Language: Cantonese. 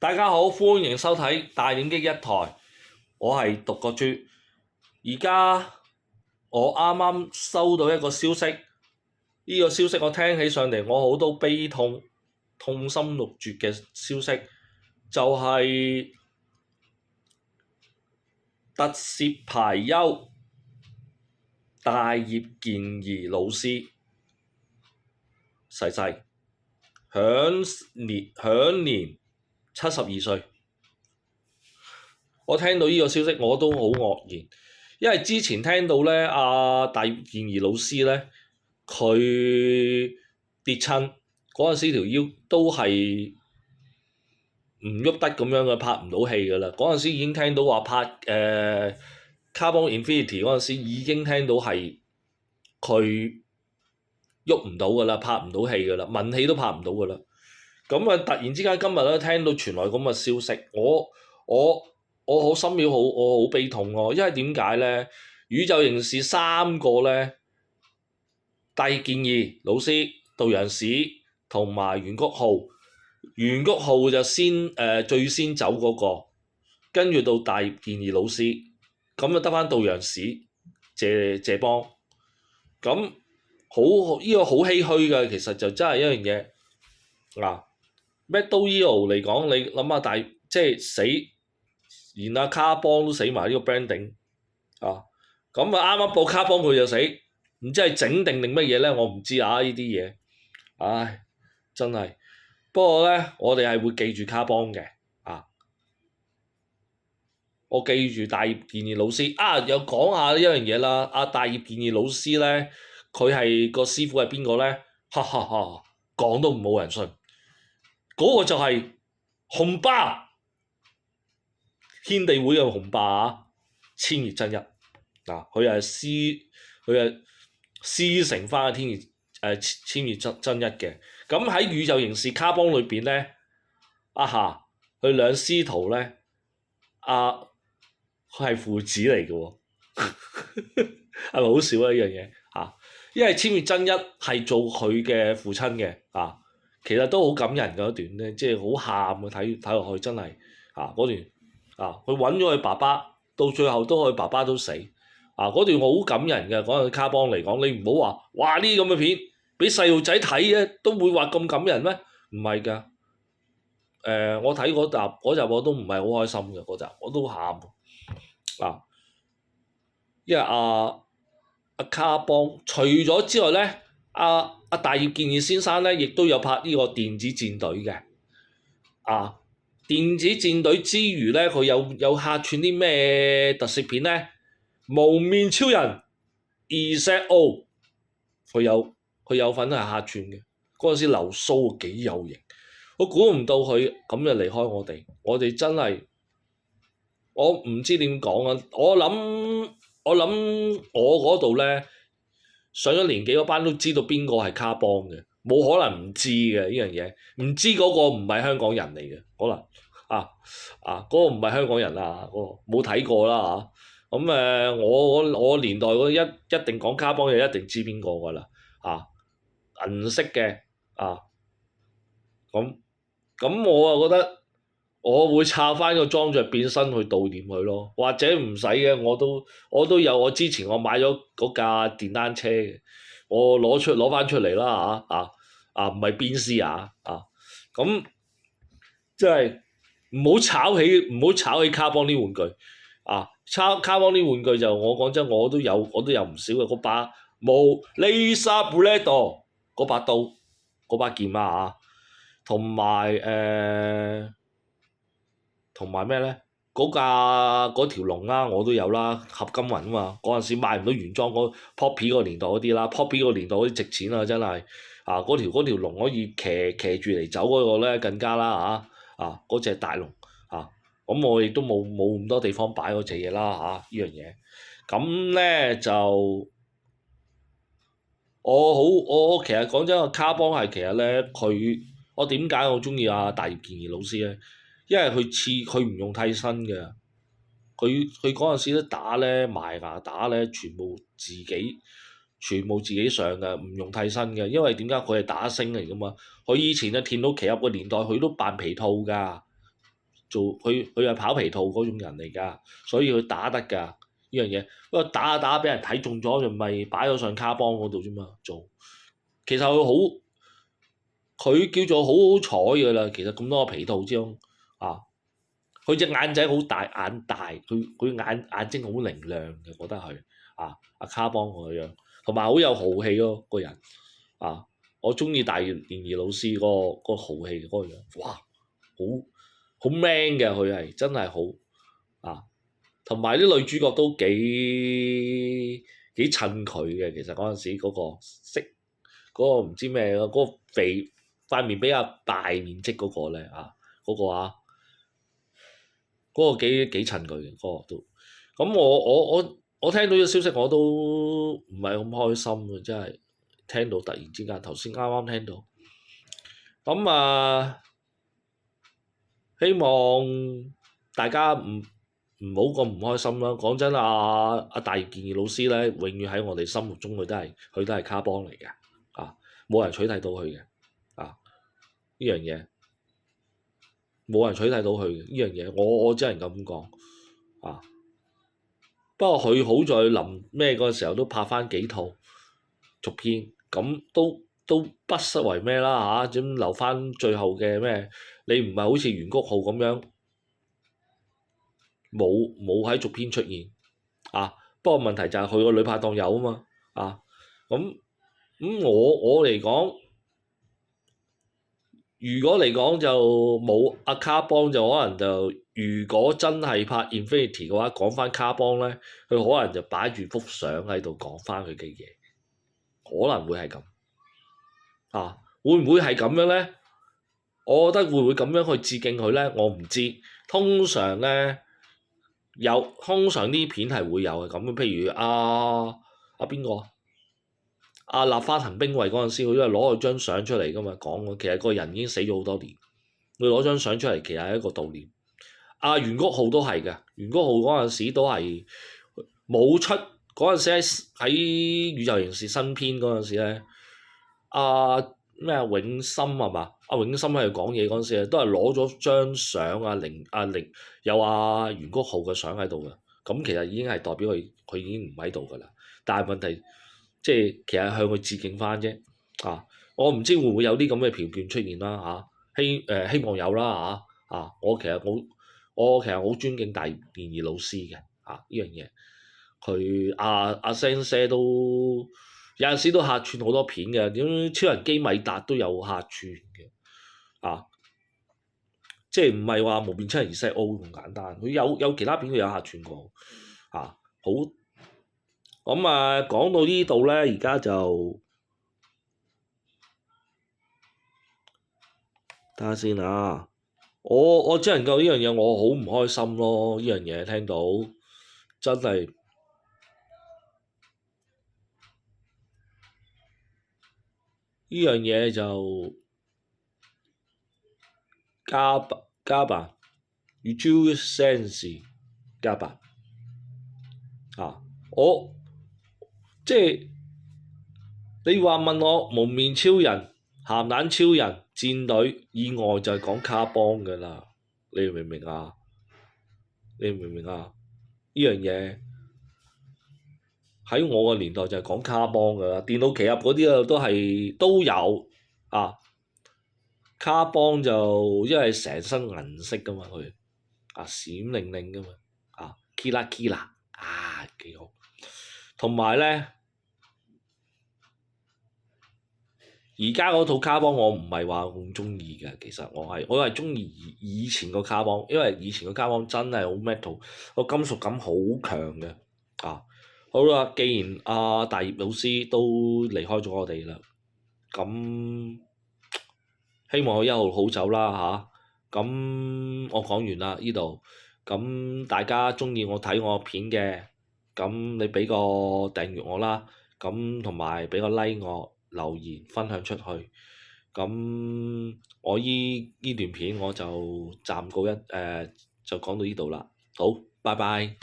大家好，歡迎收睇大影擊一台，我係獨角豬。而家我啱啱收到一個消息，呢個消息我聽起上嚟，我好多悲痛、痛心欲絕嘅消息，就係特攝排優大葉健兒老師逝世，享年72歲。我聽到呢個消息我都好愕然，因為之前聽到咧大葉健兒老師咧，佢跌親嗰陣時條腰都係唔喐得咁樣嘅，拍唔到戲㗎啦。嗰陣時已經聽到話拍Carbon Infinity 嗰陣時已經聽到係佢喐唔到㗎啦，拍唔到戲㗎啦，文戲都拍唔到㗎啦。咁啊，突然之間今日咧聽到傳來咁嘅消息，我好心秒，我好悲痛咯。因為點解咧？宇宙刑事三個咧，大葉健兒老師、杜陽史同埋袁谷浩。袁谷浩就最先走嗰個，跟住到大葉健兒老師，咁就得返杜陽史、謝邦。咁好呢個好唏噓嘅，其實就真係一樣嘢嗱。McDowell 嚟講，你諗下即係死，連阿卡邦都死埋呢個 branding 啊！咁啊啱啱報卡邦佢就死，唔知係整定乜嘢咧？我唔知啊呢啲嘢，唉，真係。不過咧，我哋係會記住卡邦嘅啊！我記住大葉健兒老師啊，又講下一樣嘢啦。大葉健兒老師咧，佢係個師傅係邊個咧？哈哈哈，講都冇人信。嗰個就係紅爸，天地會嘅紅爸啊，千葉真一嗱，佢係師承翻千葉真一嘅。咁喺宇宙刑事卡邦裏邊咧，佢兩師徒咧，佢係父子嚟嘅喎，係咪好笑啊？呢樣嘢嚇，因為千葉真一係做佢嘅父親嘅啊。其實都好感人嗰段咧，即係好喊啊！睇落去真係嗰段佢揾咗佢爸爸，到最後都佢爸爸都死嗰段我好感人嘅。講緊卡邦嚟講，你唔好話哇呢啲咁嘅片俾細路仔睇嘅都會話咁感人咩？唔係㗎，我睇嗰集我都唔係好開心嘅嗰集，我都喊因為卡邦除咗之外咧，大葉健兒先生咧，亦都有拍呢個電子戰隊嘅。電子戰隊之餘咧，佢有客串啲咩特攝片咧？無面超人 EXO， 佢有份係客串嘅。嗰陣時留鬚幾有型，我估唔到佢咁就離開我哋。我哋真係我唔知點講啊！我諗我嗰度咧，上咗年紀嗰班都知道邊個係卡邦嘅，冇可能唔知嘅呢樣嘢。唔知嗰個唔係香港人嚟嘅，可能嗰個唔係香港人啦，嗰個冇睇過啦嚇。咁我年代嗰一定講卡邦就一定知邊個㗎啦銀色嘅咁我啊覺得我會拆翻個裝著變身去悼念佢咯，或者唔使嘅，我都有。我之前我買咗嗰架電單車嘅，我攞翻出嚟啦唔係邊絲咁即係唔好炒起卡邦啲玩具卡邦啲玩具就我講真，我都有唔少嘅。嗰把Laser Blade 嗰把刀嗰把劍同埋咩咧？嗰條龍我都有啦，合金雲嘛。嗰陣時買唔到原裝嗰 Poppy 個年代嗰啲啦，Poppy 個年代嗰啲值錢啊，真係嗰條龍可以騎住嚟走嗰個咧更加啦嗰隻大龍咁我亦都冇咁多地方擺嗰隻嘢啦呢樣嘢。咁咧就我其實講真，個卡邦係其實咧我點解我中意大葉健兒老師咧？因為佢唔用替身嘅，佢嗰陣時咧打咧埋牙打咧，全部自己上嘅，唔用替身嘅。因為點解佢係打星嚟噶嘛？佢以前嘅電腦奇俠個年代，佢都扮皮套㗎佢係跑皮套嗰種人嚟㗎，所以佢打得㗎呢樣嘢。不過打下打下俾人睇中咗，就咪擺咗上卡邦嗰度啫嘛做。其實佢叫做好好彩㗎啦。其實咁多個皮套之中啊，佢隻眼仔好大，眼大，佢眼睛好靈亮嘅，覺得佢啊阿卡邦個樣，同埋好有豪氣咯個人啊！我中意大連兒老師個豪氣嗰個樣，哇！好 man 嘅佢係真係好啊，同埋啲女主角都幾襯佢嘅。其實嗰陣時嗰個色嗰個唔知咩嗰個肥塊面比較大面積嗰個咧啊，嗰個啊嗰個幾襯佢嘅嗰個都。咁我聽到呢個消息我都唔係咁開心嘅，真係聽到突然之間頭先啱啱聽到。咁啊〜希望大家唔好咁唔開心啦。講真，阿大葉健二老師咧，永遠喺我哋心目中佢都係卡邦嚟嘅，啊，冇人取替到佢嘅，啊，呢樣嘢冇人取替到佢嘅呢樣嘢，我只能咁講，啊，不過佢好在臨咩嗰時候都拍翻幾套續篇，咁都不失為咩啦嚇，咁留翻最後嘅咩？你唔係好似袁谷浩咁樣冇喺續篇出現啊？不過問題就係佢個女拍檔有啊嘛啊，咁我嚟講，如果嚟講就冇阿卡邦就可能就，如果真係拍 Infinity 嘅話，講翻卡邦咧，佢可能就擺住幅相喺度講翻佢嘅嘢，可能會係咁啊？會唔會係咁樣咧？我覺得會唔會咁樣去致敬佢咧？我唔知。通常咧通常呢片係會有嘅咁。譬如阿邊個阿立花藤兵衛嗰陣時，佢都係攞咗張相出嚟噶嘛，講其實個人已經死咗好多年，佢攞張相出嚟，其實係一個悼念。阿袁谷浩都係嘅，袁谷浩嗰陣時都係冇出嗰陣時喺宇宙刑事新篇嗰陣時咧，咩永森係嘛？阿永森喺度講嘢嗰陣時咧，都係攞咗張相有袁谷浩嘅相喺度嘅。咁其實已經係代表佢已經唔喺度㗎啦。但係問題即係其實向佢致敬翻啫。啊，我唔知會唔會有啲咁嘅票券出現啦嚇。希望有啦嚇。我其實好尊敬大連兒老師嘅呢樣嘢。佢阿 Sensei 都有陣時都客串好多片嘅，點超人基米達都有客串嘅，即係唔係話無面超人 Z.O 咁簡單，佢有其他片佢有客串過，好，咁講到呢度咧，而家就睇下先啊，我只能夠呢樣嘢我好唔開心咯，呢樣嘢聽到真係。呢樣嘢就加吧，宇宙 sense 加吧我即係你話問我蒙面超人、鹹蛋超人、戰隊以外就係講卡邦㗎啦，你明唔明啊？你明唔明啊？呢樣嘢喺我個年代就係講卡邦㗎啦，電腦奇俠嗰啲都有啊。卡邦就因為成身銀色㗎嘛，佢閃靈靈㗎嘛，Kira Kira 幾好。同埋咧，而家嗰套卡邦我唔係話咁中意嘅，其實我係中意以前個卡邦，因為以前個卡邦真係好 metal，個金屬感好強嘅好啦，既然大葉老師都離開咗我哋啦，咁希望佢一路好走啦咁我講完啦呢度，咁大家中意我睇我片嘅，咁你俾個訂閱我啦，咁同埋俾個 like 我，留言分享出去，咁我呢段片我就暫告就講到呢度啦，好，拜拜。